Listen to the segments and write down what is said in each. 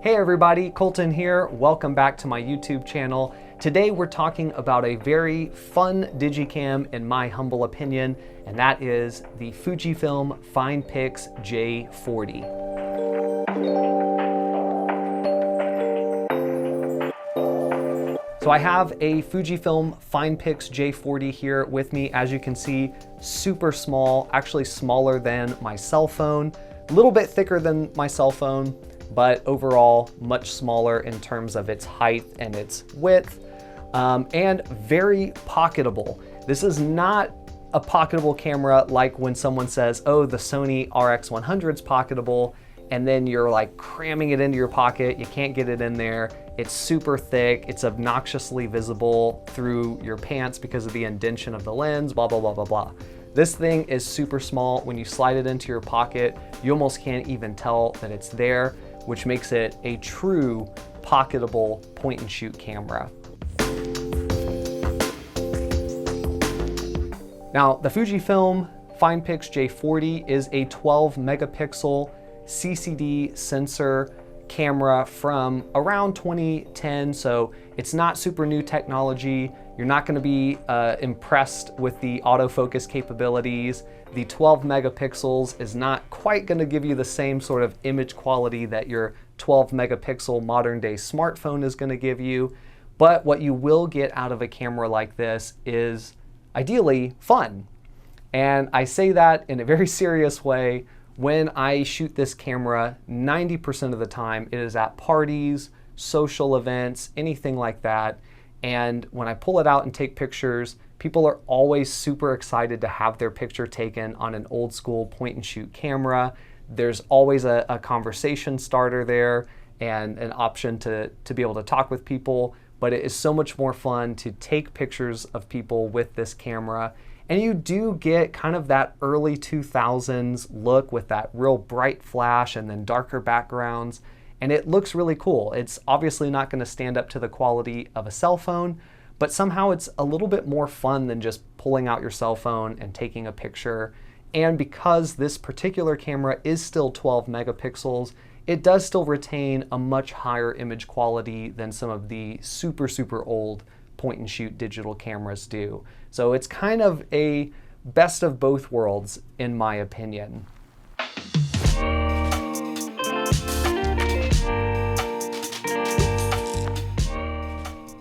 Hey everybody, Colton here. Welcome back to my YouTube channel. Today we're talking about a very fun Digicam in my humble opinion, and that is the Fujifilm Finepix J40. So I have a Fujifilm Finepix J40 here with me. As you can see, super small, actually smaller than my cell phone, a little bit thicker than my cell phone, but overall much smaller in terms of its height and its width, and very pocketable. This is not a pocketable camera like when someone says, oh, the Sony RX100 is pocketable, and then you're like cramming it into your pocket, you can't get it in there, it's super thick, it's obnoxiously visible through your pants because of the indentation of the lens, blah, blah, blah, blah, blah. This thing is super small. When you slide it into your pocket, you almost can't even tell that it's there, which makes it a true pocketable point and shoot camera. Now, the Fujifilm Finepix J40 is a 12 megapixel CCD sensor camera from around 2010, so it's not super new technology. You're not going to be impressed with the autofocus capabilities. The 12 megapixels is not quite going to give you the same sort of image quality that your 12 megapixel modern day smartphone is going to give you, but what you will get out of a camera like this is ideally fun. And I say that in a very serious way. When I shoot this camera, 90% of the time it is at parties, social events, anything like that. And when I pull it out and take pictures, people are always super excited to have their picture taken on an old school point and shoot camera. There's always a conversation starter there and an option to be able to talk with people, but it is so much more fun to take pictures of people with this camera. And you do get kind of that early 2000s look with that real bright flash and then darker backgrounds. And it looks really cool. It's obviously not going to stand up to the quality of a cell phone, but somehow it's a little bit more fun than just pulling out your cell phone and taking a picture. And because this particular camera is still 12 megapixels, it does still retain a much higher image quality than some of the super old point and shoot digital cameras do. So it's kind of a best of both worlds in my opinion.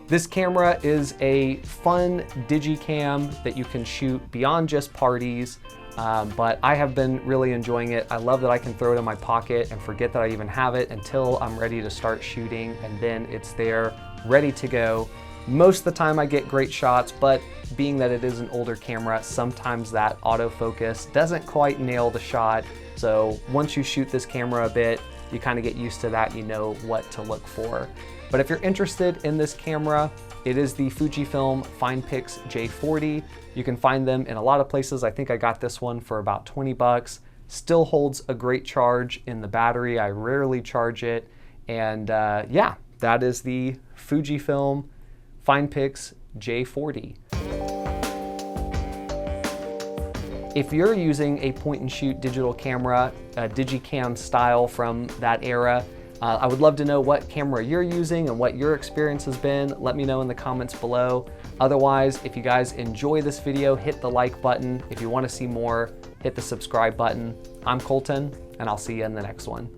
This camera is a fun Digicam that you can shoot beyond just parties, but I have been really enjoying it. I love that I can throw it in my pocket and forget that I even have it until I'm ready to start shooting, and then it's there, ready to go. Most of the time I get great shots, but being that it is an older camera, sometimes that autofocus doesn't quite nail the shot. So once you shoot this camera a bit, you kind of get used to that, you know what to look for. But if you're interested in this camera, it is the Fujifilm Finepix J40. You can find them in a lot of places. I think I got this one for about 20 bucks. Still holds a great charge in the battery. I rarely charge it. And yeah, that is the Fujifilm Finepix J40. If you're using a point and shoot digital camera, a Digicam style from that era, I would love to know what camera you're using and what your experience has been. Let me know in the comments below. Otherwise, if you guys enjoy this video, hit the like button. If you want to see more, hit the subscribe button. I'm Colton, and I'll see you in the next one.